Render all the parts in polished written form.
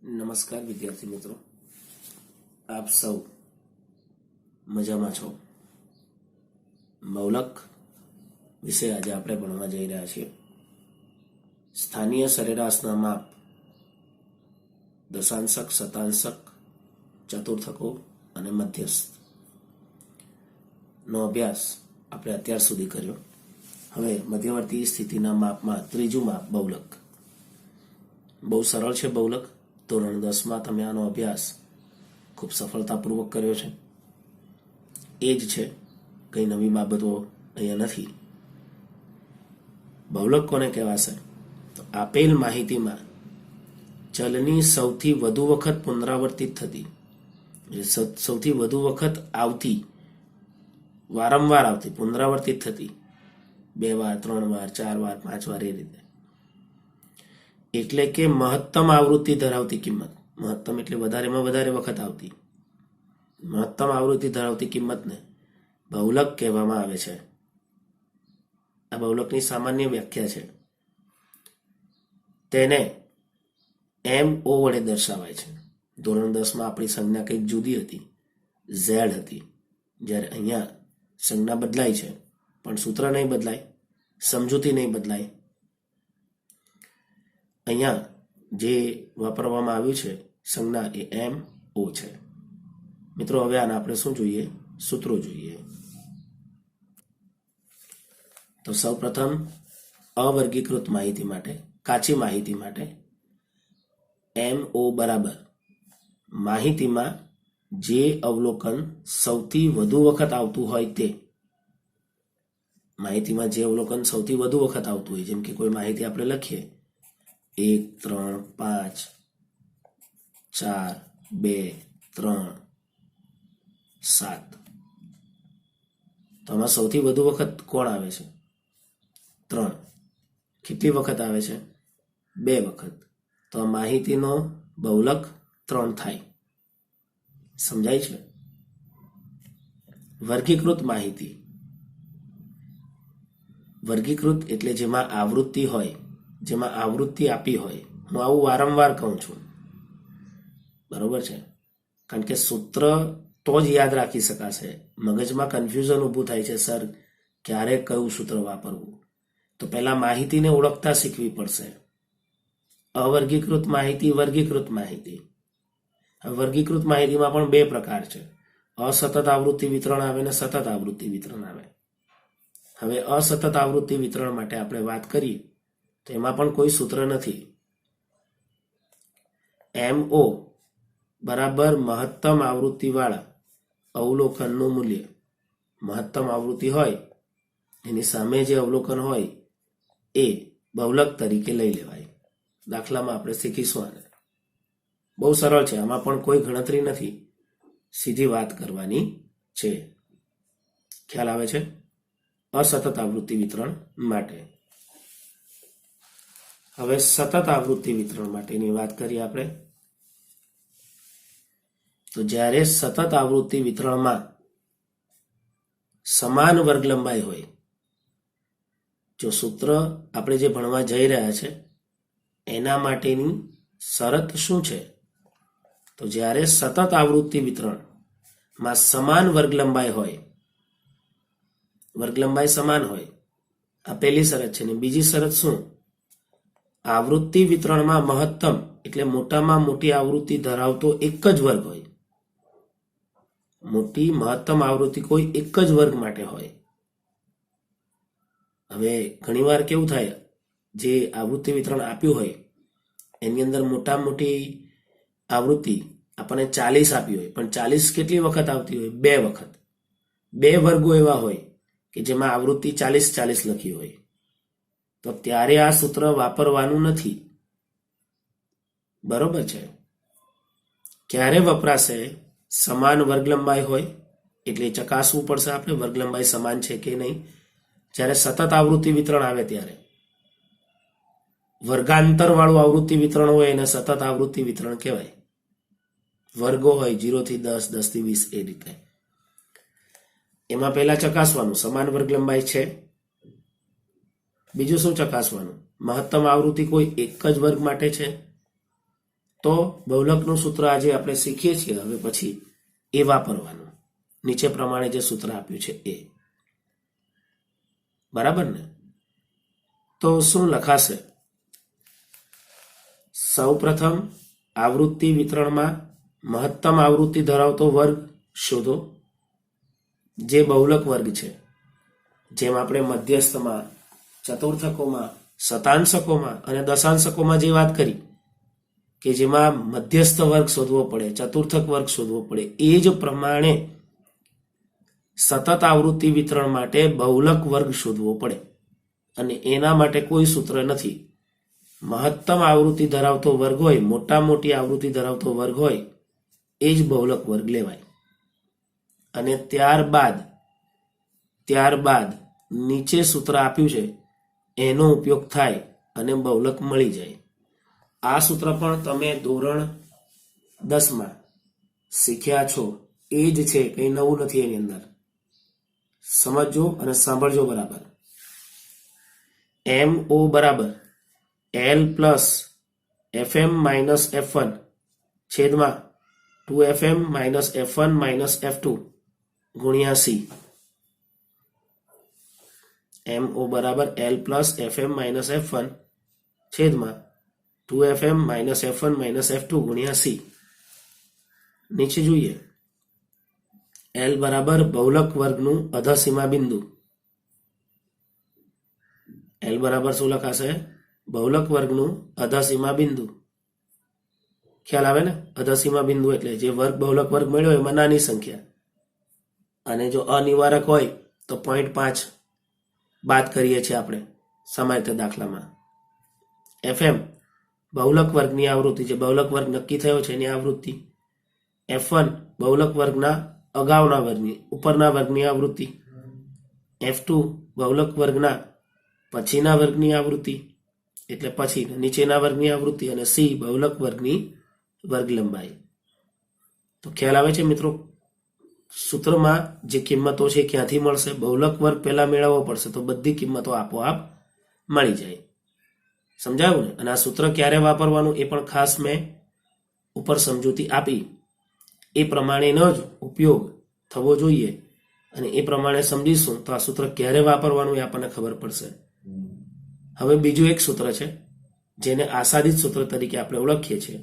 નમસ્કાર વિદ્યાર્થી મિત્રો, આપ સૌ મજામાં છો? મૌલક વિશે આજે આપણે ભણવા જઈ રહ્યા છીએ. સ્થાનીય સરેરાશના માપ, દશાંશક, શતાંશક, ચતુર્થકો અને મધ્યસ્થ નો અભ્યાસ આપણે અત્યાર સુધી કર્યો. હવે મધ્યવર્તી સ્થિતિના માપમાં ત્રીજું માપ બહુલક. બહુ સરળ છે બહુલક. ધોરણ 10માં તમે આનો અભ્યાસ ખૂબ સફળતાપૂર્વક કર્યો છે. એ જ છે, કંઈ નવી બાબતો અહીંયા નથી. બહુલક કોને કહેવાશે? તો આપેલ માહિતીમાં ચલની સૌથી વધુ વખત પુનરાવર્તિત થતી, સૌથી વધુ વખત આવતી, વારંવાર આવતી, પુનરાવર્તિત થતી, 2 વાર, 3 વાર, 4 વાર, 5 વાર, એ રીતે. એટલે કે મહત્તમ આવૃત્તિ ધરાવતી કિંમત. મહત્તમ એટલે વધારેમાં વધારે વખત આવતી. મહત્તમ આવૃત્તિ ધરાવતી કિંમતને બહુલક કહેવામાં આવે છે. આ બહુલકની સામાન્ય વ્યાખ્યા છે. તેને MO વડે દર્શાવાય છે. ધોરણ 10માં આપણી સંજ્ઞા કંઈક જુદી હતી, Z હતી. જ્યારે અહીંયા સંજ્ઞા બદલાય છે, પણ સૂત્ર નહીં બદલાય, સમજૂતી નહીં બદલાય. અહીંયા જે વાપરવામાં આવ્યું છે સંજ્ઞા એ MO છે. મિત્રો, હવે આને આપણે શું જોઈએ? સૂત્રો જોઈએ. તો સૌપ્રથમ અવર્ગીકૃત માહિતી માટે, કાચી માહિતી માટે MO બરાબર માહિતીમાં જે અવલોકન સૌથી વધુ વખત આવતું હોય તે. માહિતીમાં જે અવલોકન સૌથી વધુ વખત આવતું હોય, જેમ કે કોઈ માહિતી આપણે લખીએ 1, 3, 5, 4, 2, 3, 7, તો આમાં સૌથી વધુ વખત કોણ આવે છે? 3. કેટલી વખત આવે છે? 2 વખત. તો આ માહિતીનો બહુલક 3 થાય. સમજાય છે? વર્ગીકૃત માહિતી. વર્ગીકૃત એટલે જેમાં આવૃત્તિ હોય, જેમાં આવૃત્તિ આપી હોય. હું આવું વારંવાર કહું છું, બરોબર છે? કારણ કે સૂત્ર તો જ યાદ રાખી શકાશે. મગજમાં કન્ફ્યુઝન ઊભું થાય છે, સર ક્યારે કયું સૂત્ર વાપરવું. તો પહેલા માહિતીને ઓળખતા શીખવી પડશે. અવર્ગીકૃત માહિતી, વર્ગીકૃત માહિતી. વર્ગીકૃત માહિતીમાં પણ 2 પ્રકાર છે. અસતત આવૃત્તિ વિતરણ આવે અને સતત આવૃત્તિ વિતરણ આવે. હવે અસતત આવૃત્તિ વિતરણ માટે આપણે વાત કરીએ તો એમાં પણ કોઈ સૂત્ર નથી. MO બરાબર મહત્તમ આવૃત્તિવાળા અવલોકનનું મૂલ્ય. મહત્તમ આવૃત્તિ હોય એની સામે જે અવલોકન હોય એ બહુલક તરીકે લઈ લેવાય. દાખલામાં આપણે શીખીશું આને. બહુ સરળ છે, આમાં પણ કોઈ ગણતરી નથી, સીધી વાત કરવાની છે. ખ્યાલ આવે છે? અસતત આવૃત્તિ વિતરણ માટે. હવે સતત આવૃત્તિ વિતરણ માટેની વાત કરીએ આપણે. તો જ્યારે સતત આવૃત્તિ વિતરણમાં સમાન વર્ગ લંબાઈ હોય, જો સૂત્ર આપણે જે ભણવા જઈ રહ્યા છે એના માટેની શરત શું છે? તો જ્યારે સતત આવૃત્તિ વિતરણમાં સમાન વર્ગ લંબાઈ હોય, વર્ગ લંબાઈ સમાન હોય, આ પહેલી શરત છે. ને બીજી શરત શું? આવૃત્તિ વિતરણમાં મહત્તમ એટલે મોટામાં મોટી આવૃત્તિ ધરાવતો એક જ વર્ગ હોય. મોટી મહત્તમ આવૃત્તિ કોઈ એક જ વર્ગ માટે હોય. હવે ઘણીવાર કેવું થાય, જે આવૃત્તિ વિતરણ આપ્યું હોય એની અંદર મોટા મોટી આવૃત્તિ આપણને 40 આપી હોય, પણ 40 કેટલી વખત આવતી હોય? 2 વખત. 2 વર્ગો એવા હોય કે જેમાં આવૃત્તિ 40 લખી હોય. તો ત્યારે આ સૂત્ર વાપરવાનું નથી. બરોબર છે? ક્યારે વપરાશે? સમાન વર્ગ લંબાઈ હોય એટલે ચકાસવું પડશે આપણે વર્ગ લંબાઈ સમાન છે કે નહીં. જ્યારે સતત આવૃત્તિ વિતરણ આવે ત્યારે. વર્ગાંતર વાળું આવૃત્તિ વિતરણ હોય એને સતત આવૃત્તિ વિતરણ કહેવાય. વર્ગો હોય 0 થી 10, 10 થી 20, એ રીતે. એમાં પહેલા ચકાસવાનું સમાન વર્ગ લંબાઈ છે. બીજું શું ચકાસવાનું? મહત્તમ આવૃત્તિ કોઈ એક જ વર્ગ માટે છે. તો બહુલકનું સૂત્ર આજે આપણે શીખીએ છીએ હવે પછી એ વાપરવાનું, નીચે પ્રમાણે જે સૂત્ર આપ્યું છે એ. બરાબર ને? તો શું લખાશે? સૌ પ્રથમ આવૃત્તિ વિતરણમાં મહત્તમ આવૃત્તિ ધરાવતો વર્ગ શોધો, જે બહુલક વર્ગ છે. જેમ આપણે મધ્યસ્થમાં, ચતુર્થકોમાં, શતાંશકોમાં અને દશાંશકોમાં જે વાત કરી કે જેમાં મધ્યસ્થ વર્ગ શોધવો પડે, ચતુર્થક વર્ગ શોધવો પડે, એ જ પ્રમાણે સતત આવૃત્તિ વિતરણ માટે બહુલક વર્ગ શોધવો પડે. અને એના માટે કોઈ સૂત્ર નથી. મહત્તમ આવૃત્તિ ધરાવતો વર્ગ હોય, મોટી આવૃત્તિ ધરાવતો વર્ગ હોય, એ જ બહુલક વર્ગ લેવાય. અને ત્યારબાદ નીચે સૂત્ર આપ્યું છે એનો ઉપયોગ થાય અને બહુલક મળી જાય. આ સૂત્ર પણ તમે ધોરણ 10માં શીખ્યા છો, એ જ છે, કંઈ નવું નથી એની અંદર. સમજજો અને સાંભળજો બરાબર. MO બરાબર L plus FM minus F1 છેદમાં 2FM minus F1 minus F2 ગુણ્યા C. MO બરાબર L plus FM minus F1 છેદમાં 2FM minus F1 minus F2 ગુણ્યા C. નીચે જોઈએ. L બરાબર બહુલક વર્ગનું અધસીમા બિંદુ. L બરાબર શું લખાશે? બહુલક વર્ગનું અધસીમા બિંદુ. ખ્યાલ આવે ને? અધસીમા બિંદુ એટલે જે વર્ગ બહુલક વર્ગ મળ્યો એમાં નાની સંખ્યા, અને જો અનિવારક હોય તો 0.5 બાદ કરીએ છીએ આપણે સામાન્ય દાખલામાં. FM બહુલક વર્ગની આવૃત્તિ, જે બહુલક વર્ગ નક્કી થયો છે એની આવૃત્તિ. F1 બહુલક વર્ગના અગાઉના વર્ગની, ઉપરના વર્ગની આવૃત્તિ. F2 બહુલક વર્ગના પછીના વર્ગની આવૃત્તિ, એટલે પછી નીચેના વર્ગની આવૃત્તિ. અને C બહુલક વર્ગની વર્ગ લંબાઈ. તો ખ્યાલ આવે છે મિત્રો? સૂત્રમાં જે કિંમતો છે ક્યાંથી મળશે? બહુલક વર્ગ પહેલા મેળવવો પડશે, તો બધી કિંમતો આપોઆપ મળી જાય. સમજાયું ને? અને આ સૂત્ર ક્યારે વાપરવાનું એ પણ ખાસ મેં ઉપર સમજૂતી આપી. એ પ્રમાણેનો જ ઉપયોગ થવો જોઈએ, અને એ પ્રમાણે સમજીશું તો આ સૂત્ર ક્યારે વાપરવાનું એ આપણને ખબર પડશે. હવે બીજું એક સૂત્ર છે જેને આસાદિત સૂત્ર તરીકે આપણે ઓળખીએ છીએ,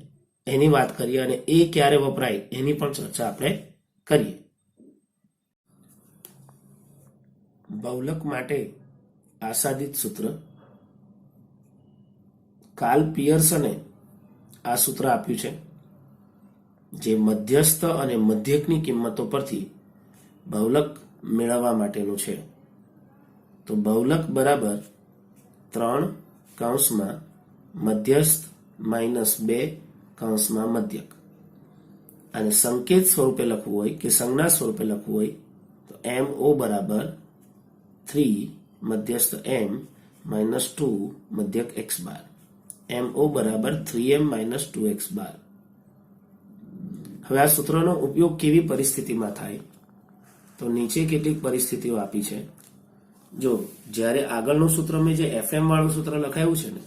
એની વાત કરીએ, અને એ ક્યારે વપરાય એની પણ ચર્ચા આપણે કરીએ. બહુલક માટે આસાદિત સૂત્ર. કાર્લ પિયર્સને આ સૂત્ર આપ્યું છે, જે મધ્યસ્થ અને મધ્યકની કિંમતો પરથી બહુલક મેળવવા માટેનું છે. તો બહુલક બરાબર 3 કૌંસમાં મધ્યસ્થ માઇનસ 2 કૌંસમાં મધ્યક. અને સંકેત સ્વરૂપે લખવું હોય કે સંજ્ઞા સ્વરૂપે લખવું હોય તો MO બરાબર 3 મધ્યસ્થ M માઇનસ 2 મધ્યક x બાર. MO બરાબર 3M માઇનસ 2x બાર. હવે આ સૂત્રનો ઉપયોગ કેવી પરિસ્થિતિમાં થાય? તો નીચે કેટલીક પરિસ્થિતિઓ આપી છે. જો જ્યારે આગળનું સૂત્ર મેં જે FM વાળું સૂત્ર લખાયું છે ને,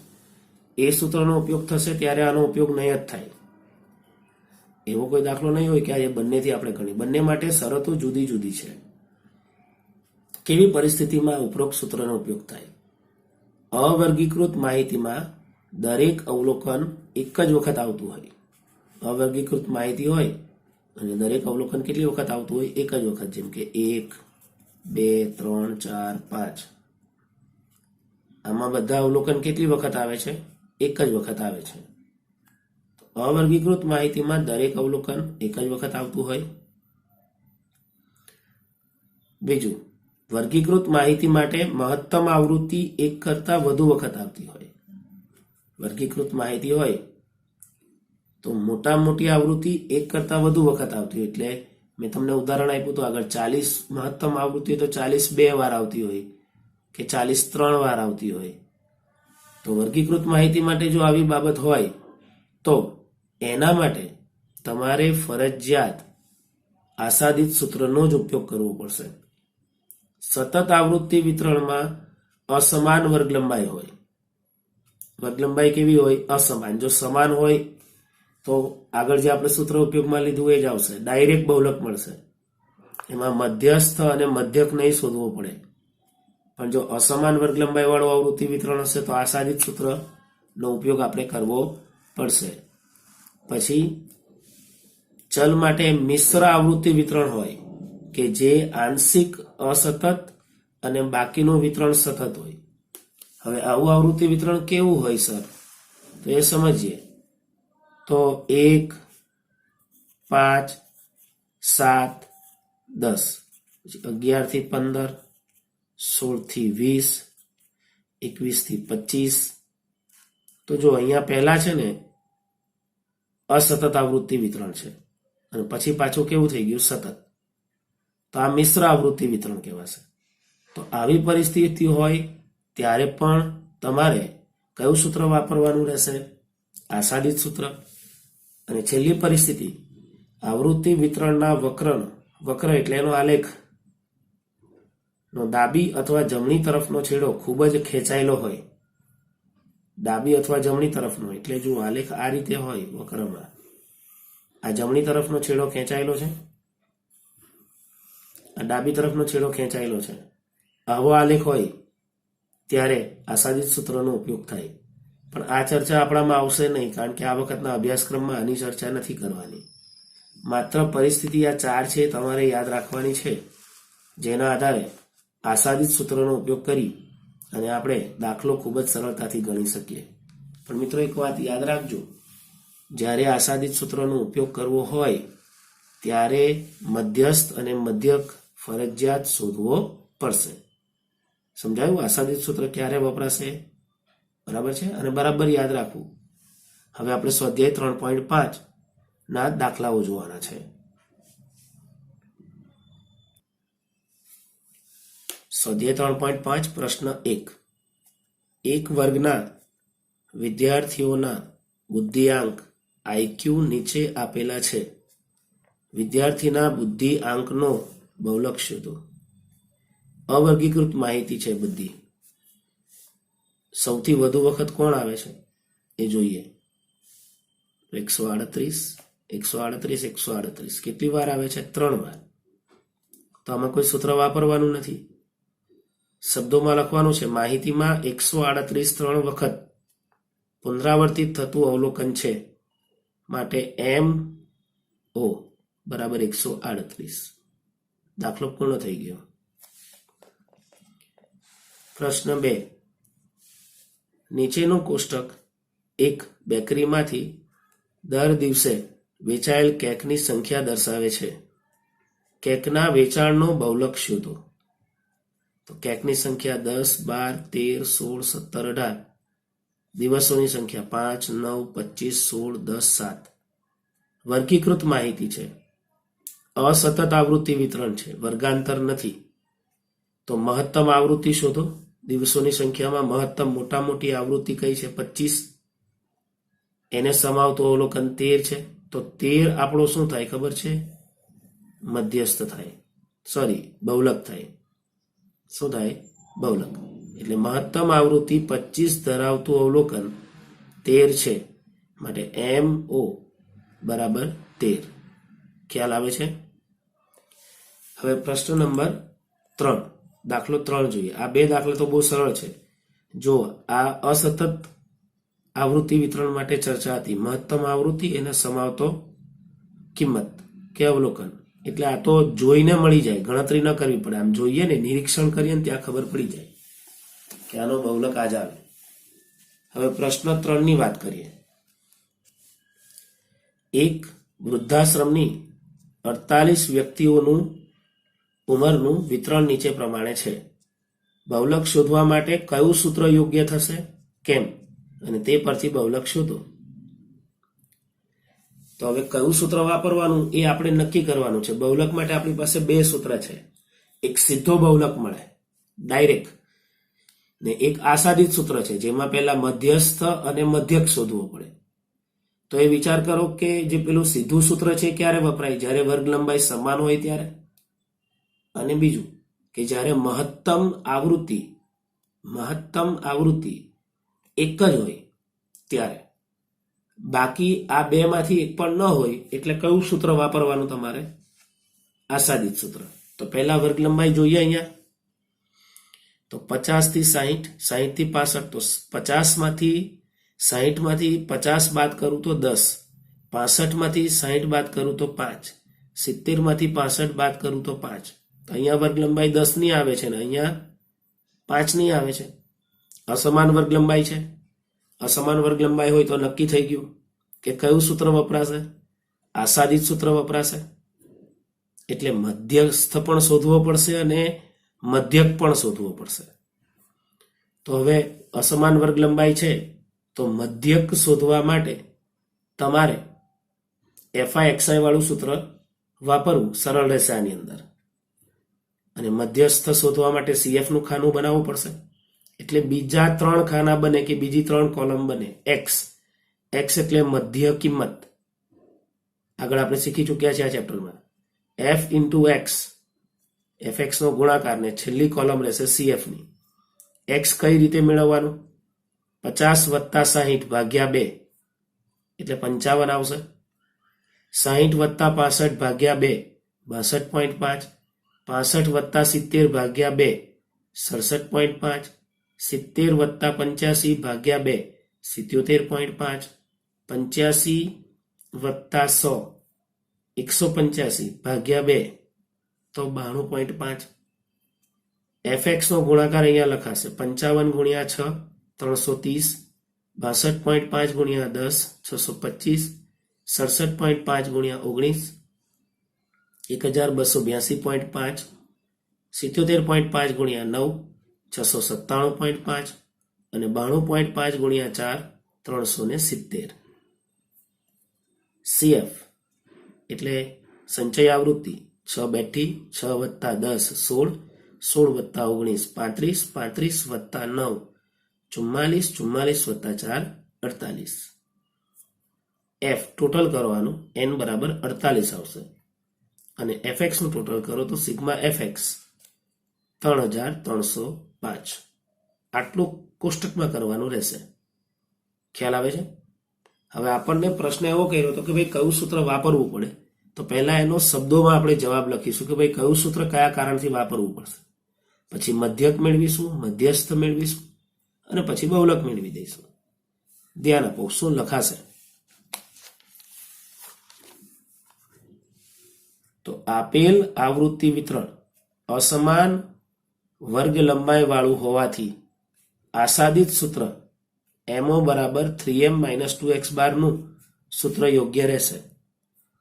એ સૂત્રનો ઉપયોગ થશે ત્યારે આનો ઉપયોગ નહીં જ થાય. એવો કોઈ દાખલો નહીં હોય કે આ બંનેથી આપણે ગણી. બંને માટે શરતો જુદી જુદી છે. કેવી પરિસ્થિતિમાં ઉપરોક્ત સૂત્રનો ઉપયોગ થાય? અવર્ગીકૃત માહિતીમાં દરેક અવલોકન એક જ વખત આવતું હોય. અવર્ગીકૃત માહિતી હોય અને દરેક અવલોકન કેટલી વખત આવતું હોય? એક જ વખત. જેમ કે 1, 2, 3, 4, 5. આમાં બધા અવલોકન કેટલી વખત આવે છે? એક જ વખત આવે છે. અવર્ગીકૃત માહિતીમાં દરેક અવલોકન એક જ વખત આવતું હોય. બીજું, વર્ગીકૃત માહિતી માટે મહત્તમ આવૃત્તિ એક કરતા વધુ વખત આવતી હોય. વર્ગીકૃત માહિતી હોય તો મોટી આવૃત્તિ એક કરતા વધુ વખત આવતી હોય. એટલે મેં તમને ઉદાહરણ આપ્યું તો આગળ 40 મહત્તમ આવૃત્તિ હોય તો 40 2 વાર આવતી હોય કે 40 3 વાર આવતી હોય. તો વર્ગીકૃત માહિતી માટે જો આવી બાબત હોય તો એના માટે તમારે ફરજિયાત આસાદિત સૂત્રનો જ ઉપયોગ કરવો પડશે. સતત આવૃત્તિ વિતરણમાં અસમાન વર્ગ લંબાઈ હોય. વર્ગ લંબાઈ કેવી હોય? અસમાન. જો સમાન હોય તો આગળ જે આપણે સૂત્ર ઉપયોગમાં લીધું એ જ આવશે, ડાયરેક્ટ બહુલક મળશે. એમાં મધ્યસ્થ અને મધ્યક નહીં શોધવો પડે. પણ જો અસમાન વર્ગ લંબાઈ વાળું આવૃત્તિ વિતરણ હશે તો આસાદિત સૂત્રનો ઉપયોગ આપણે કરવો પડશે. પછી ચલ માટે મિશ્ર આવૃત્તિ વિતરણ હોય કે જે આંશિક અસતત અને બાકીનું વિતરણ સતત હોય. હવે આવું આવૃત્તિ વિતરણ કેવું હોય સર, તો એ સમજીએ. તો 1, 5, 7, 10, 11 થી 15, 16 થી 20, 21 થી 25. તો જો અહીંયા પહેલા છે ને અસતત આવૃત્તિ વિતરણ છે અને પછી પાછું કેવું થઈ ગયું, સતત. તો આ મિશ્ર આવૃત્તિ વિતરણ કહેવાશે. તો આવી પરિસ્થિતિ હોય ત્યારે પણ તમારે કયું સૂત્ર વાપરવાનું રહેશે, આસાદિત સૂત્ર. અને છેલ્લી પરિસ્થિતિ, આવૃત્તિ વિતરણના વક્ર એટલે એનો આલેખ નો ડાબી અથવા જમણી તરફનો છેડો ખૂબ જ ખેંચાયેલો હોય. ડાબી અથવા જમણી તરફનો એટલે જો આલેખ આ રીતે હોય વક્રમાં, આ જમણી તરફનો છેડો ખેંચાયેલો છે, આ ડાબી તરફનો છેડો ખેંચાયેલો છે. આવો આલેખ હોય ત્યારે આસાદિત સૂત્રનો ઉપયોગ થાય. પણ આ ચર્ચા આપણામાં આવશે નહીં, કારણ કે આ વખતના અભ્યાસક્રમમાં આની ચર્ચા નથી કરવાની. માત્ર પરિસ્થિતિ આ 4 છે તમારે યાદ રાખવાની છે, જેના આધારે આસાદિત સૂત્રનો ઉપયોગ કરી અને આપણે દાખલો ખૂબ જ સરળતાથી ગણી શકીએ. પણ મિત્રો એક વાત યાદ રાખજો, જ્યારે આસાદિત સૂત્રનો ઉપયોગ કરવો હોય ત્યારે મધ્યસ્થ અને મધ્યક ફરજિયાત શોધવો પડશે. સમજાયું? આસાદિત સૂત્ર ક્યારે વપરાશે, બરાબર છે? અને બરાબર યાદ રાખવું. હવે આપણે સ્વાધ્યાય 3.5 ના દાખલાઓ જોવાના છે. સ્વાધ્યાય 3.5 પ્રશ્ન 1. એક વર્ગના વિદ્યાર્થીઓના બુદ્ધિઆંક IQ નીચે આપેલા છે. વિદ્યાર્થીના બુદ્ધિઆંકનો બહુલક શોધો. અવર્ગીકૃત માહિતી છે બધી. સૌથી વધુ વખત કોણ આવે છે એ જોઈએ. 138, 138, 138. કેટલી વાર આવે છે? 3 વાર. તો આમાં કોઈ સૂત્ર વાપરવાનું નથી. શબ્દોમાં લખવાનું છે, માહિતીમાં 138 3 વખત પુનરાવર્તિત થતું અવલોકન છે, માટે MO બરાબર 138. દાખલો પૂર્ણ થઈ ગયો. પ્રશ્ન 2. નીચેનું કોષ્ટક એક બેકરીમાંથી દર દિવસે વેચાયેલ કેકની સંખ્યા દર્શાવે છે. કેકના વેચાણનો બહુલક શોધો. તો કેકની સંખ્યા 10, 12, 13, 16, 17, 18. દિવસોની સંખ્યા 5, 9, 25, 16, 10, 7. વર્ગીકૃત માહિતી છે. અસતત આવૃત્તિ વિતરણ છે, વર્ગાંતર નથી. તો મહત્તમ આવૃત્તિ શોધો. દિવસોની સંખ્યામાં મહત્તમ મોટા મોટી આવૃત્તિ કઈ છે? 25. એને સમાવતું અવલોકન 13 છે. તો 13 આપણો શું થાય ખબર છે? મધ્યસ્થ થાય, સોરી બહુલક થાય. શું થાય? બહુલક. એટલે મહત્તમ આવૃત્તિ 25 ધરાવતું અવલોકન 13 છે, માટે MO બરાબર 13. ખ્યાલ આવે છે? હવે પ્રશ્ન નંબર 3, દાખલો 3 જોઈએ. આ 2 દાખલા તો બહુ સરળ છે. જો આ અસતત આવૃત્તિ વિતરણ માટે ચર્ચા હતી. મહત્તમ આવૃત્તિ એને સમાવતો કિંમત કે અવલોકન. એટલે આ તો જોઈને મળી જાય, ગણતરી ન કરવી પડે. આમ જોઈએ ને, નિરીક્ષણ કરીએ ને ત્યાં ખબર પડી જાય કે આનો બહુલક આ જ આવે. હવે પ્રશ્ન 3 ની વાત કરીએ. એક વૃદ્ધાશ્રમની 48 વ્યક્તિઓનું ઉંમરનું વિતરણ નીચે પ્રમાણે છે. બહુલક શોધવા માટે કયું સૂત્ર યોગ્ય થશે, કેમ, અને તે પરથી બહુલક શોધો. તો હવે કયું સૂત્ર વાપરવાનું એ આપણે નક્કી કરવાનું છે. બહુલક માટે આપણી પાસે 2 સૂત્ર છે. એક સીધો બહુલક મળે ડાયરેક્ટ, ને એક આસાદિત સૂત્ર છે જેમાં પહેલા મધ્યસ્થ અને મધ્યક શોધવો પડે. તો એ વિચાર કરો કે જે પેલું સીધું સૂત્ર છે ક્યારે વપરાય? જ્યારે વર્ગ લંબાઈ સમાન હોય ત્યારે. અને બીજું કે જ્યારે મહત્તમ આવૃત્તિ એક જ હોય ત્યારે. બાકી આ બેમાંથી એક પણ ન હોય એટલે કયું સૂત્ર વાપરવાનું તમારે? આસાદિત સૂત્ર. તો પહેલા વર્ગ લંબાઈ જોઈએ અહીંયા. તો 50 થી 60, 60 થી 65, તો 50 માંથી 60 માંથી 50 બાદ કરું તો 10, 65 માંથી 60 બાદ કરું તો 5, 70 માંથી 65 બાદ કરું તો 5. તો અહીંયા વર્ગ લંબાઈ 10 ની આવે છે ને અહીંયા 5 ની આવે છે. અસમાન વર્ગ લંબાઈ છે. અસમાન વર્ગ લંબાઈ હોય તો નક્કી થઈ ગયું કે કયું સૂત્ર વપરાશે? આસાદિત સૂત્ર વપરાશે. એટલે મધ્યસ્થ પણ શોધવો પડશે અને મધ્યક પણ શોધવો પડશે. તો હવે અસમાન વર્ગ લંબાઈ છે તો મધ્યક શોધવા માટે તમારે FI વાળું સૂત્ર વાપરવું સરળ રહેશે આની અંદર. અને મધ્યસ્થ શોધવા માટે CF નું ખાનું બનાવવું પડશે. એટલે બીજા 3 ખાના બને કે બીજી 3 કોલમ બને. x એટલે મધ્ય કિંમત. આગળ આપણે શીખી ચૂક્યા છે આ ચેપ્ટરમાં. f into x, fx નો ગુણાકાર ને છેલ્લી કોલમ રહેશે CF ની. x કઈ રીતે મેળવવાનું? 50 વત્તા 60 ભાગ્યા 2 એટલે 55 આવશે. 60 વત્તા 65 ભાગ્યા 2 62.5, 65 વત્તા 70 ભાગ્યા 2 67.5, 70 વત્તા 85 ભાગ્યા 2 77.5, 85 વત્તા 100 185 ભાગ્યા 2 તો 92.5. fx નો ગુણાકાર અહીંયા લખાશે 55 ગુણ્યા 6 330, 62.5 ગુણ્યા 10 625, 67.5 ગુણ્યા 19 1282.5, 77.5 ગુણ્યા 9 697.5 અને 92.5 ગુણ્યા 4 370. CF એટલે સંચય આવૃત્તિ 6 બેઠી 6 વત્તા 10 16, 16 વત્તા 19 35, 35 વત્તા 9 44, 44 વત્તા 4 48. F ટોટલ કરવાનું n બરાબર 48 આવશે અને fx નું ટોટલ કરો તો સિગ્મા fx 3305. આટલું કોષ્ટકમાં કરવાનું રહેશે. ખ્યાલ આવે છે? હવે આપણને પ્રશ્ન એવો કર્યો હતો કે ભાઈ કયું સૂત્ર વાપરવું પડે. તો પહેલા એનો શબ્દોમાં આપણે જવાબ લખીશું કે ભાઈ કયું સૂત્ર કયા કારણથી વાપરવું પડશે. પછી મધ્યક મેળવીશું, મધ્યસ્થ મેળવીશું અને પછી બહુલક મેળવી દઈશું. ધ્યાન આપો શું લખાશે. તો આપેલ આવૃત્તિ વિતરણ અસમાન વર્ગ લંબાઈ વાળું હોવાથી આસાદિત સૂત્ર MO બરાબર 3m - 2x બાર નું સૂત્ર યોગ્ય રહેશે.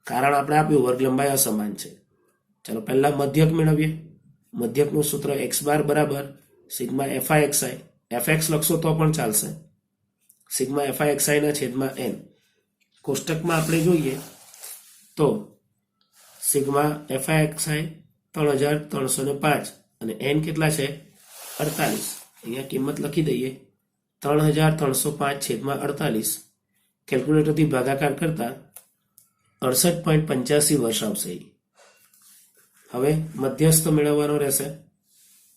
કારણ આપણે આપ્યું વર્ગ લંબાઈ અસમાન છે. ચાલો પહેલા મધ્યક મેળવીએ. મધ્યકનું સૂત્ર x બાર બરાબર સિગ્મા FI/xi. fx લખશો તો પણ ચાલશે. સિગ્મા FI/xi ના છેદમાં n. કોષ્ટકમાં આપણે જોઈએ તો સિગ્મા FI/xi 3305 અને n કેટલા છે? 48. અહીંયા કિંમત લખી દઈએ 3305 છેદમાં 48. કેલ્ક્યુલેટરથી ભાગાકાર કરતા 68.85 વર્ષ આવશે. હવે મધ્યસ્થ મેળવવાનો રહેશે.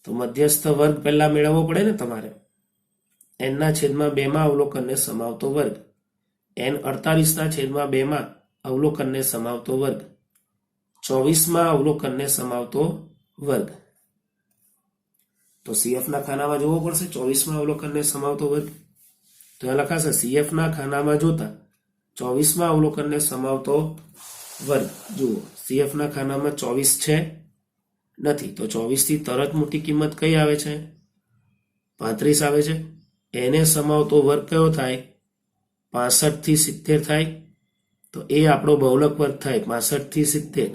તો મધ્યસ્થ વર્ગ પહેલા મેળવવો પડે ને તમારે. n ના છેદમાં 2 માં અવલોકનને સમાવતો વર્ગ. n 48 ના છેદમાં 2 માં અવલોકનને સમાવતો વર્ગ. 24 માં અવલોકનને સમાવતો વર્ગ. તો CF ના ખાનામાં જોવો પડશે 24 માં અવલોકનને સમાવતો વર્ગ. તો આ લખાશે CF ના ખાનામાં જોતા 24 માં અવલોકનને સમાવતો વર્ગ. જુઓ CF ના ખાનામાં 24 છે નથી. તો 24 થી તરત મોટી કિંમત કઈ આવે છે? 35 આવે છે. એને સમાવતો વર્ગ કયો થાય? 65 થી 70 થાય. તો એ આપણો બહુલક વર્ગ થાય 65 થી 70.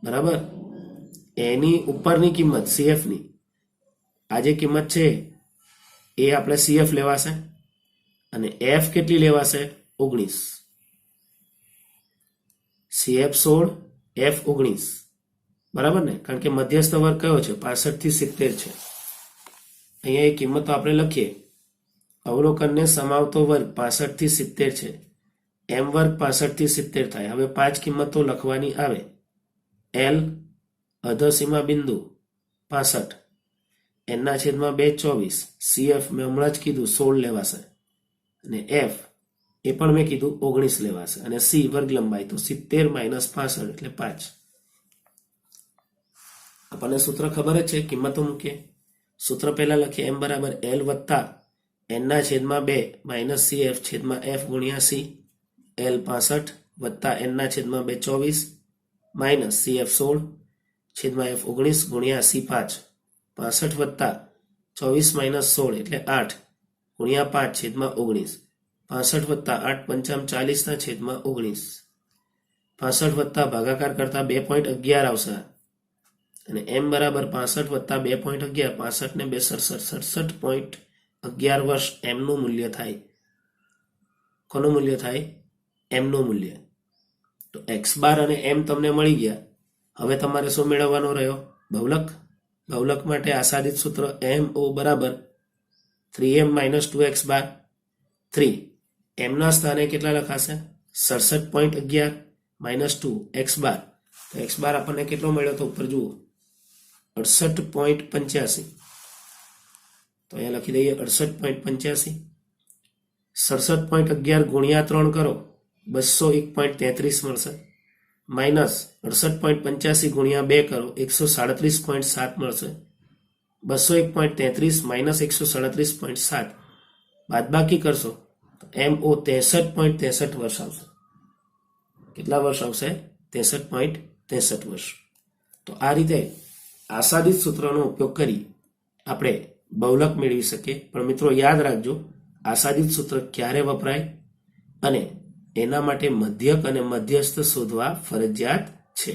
બરાબર. એની ઉપરની કિંમત CF ની આ જે કિંમત છે એ આપણે CF લેવાશે અને F કેટલી લેવાશે? 19. CF 16, F 19. બરાબર ને? કારણ કે મધ્યસ્થ વર્ગ કયો છે? 65 થી 70 છે. અહીંયા એ કિંમતો આપણે લખીએ. અવલોકનને સમાવતો વર્ગ 65 થી 70 છે. m વર્ગ 65 થી 70 થાય. હવે 5 કિંમતો લખવાની આવે. L અધસીમા બિંદુ 65, n ના છેદમાં 2 24, CF મેં હમણાં જ કીધું 16 લેવાશે અને F એ પણ મેં કીધું 19 લેવાશે. અને સી વર્ગ લંબાઈ તો 70 - 65 એટલે 5. આપણને સૂત્ર ખબર જ છે, કિંમતો મૂકીએ. સૂત્ર પહેલા લખીએ m બરાબર l વત્તા n/2 - cf છેદમાં f ગુણ્યા c. l 65 વત્તા n/2 24 - cf 16 છેદમાં f 19 ગુણ્યા c 5. 65 વત્તા 24 - 16 એટલે 8 ગુણ્યા 5 છેદમાં 19. 65 વત્તા 8 પંચામ 40 છેદમાં 19. 65 વત્તા ભાગાકાર કરતા 2.11 આવશે. અને m બરાબર 65 વત્તા 2.11 65 ને 2 67.11 વર્ષ m નું મૂલ્ય થાય. કોનું મૂલ્ય થાય? m નું મૂલ્ય. તો x બાર અને m તમને મળી ગયા. હવે તમારે શું મેળવવાનો રહ્યો? બહુલક. બહુલક માટે આસાદિત સૂત્ર mo બરાબર 3m - 2x બાર. 3 m ના સ્થાને કેટલા લખાશે? 67.11 - 2 x બાર. તો x બાર આપણને કેટલો મળ્યો? તો ઉપર જુઓ 68.85. તો અહીંયા લખી દઈએ 68.85. 67.11 ગુણ્યા 3 કરો 201.33 મળશે. માઇનસ 68.85 ગુણ્યા 2 કરો 137.7 મળશે. 201.33 માઇનસ 137.7 બાદબાકી કરશો તો MO 63.63 વર્ષ આવશે. કેટલા વર્ષ આવશે? 63.63 વર્ષ. તો આ રીતે આસાદિત સૂત્રનો ઉપયોગ કરી આપણે બહુલક મેળવી શકીએ. પણ મિત્રો યાદ રાખજો, આસાદિત સૂત્ર ક્યારે વપરાય અને એના માટે મધ્યક અને મધ્યસ્થ શોધવા ફરજિયાત છે.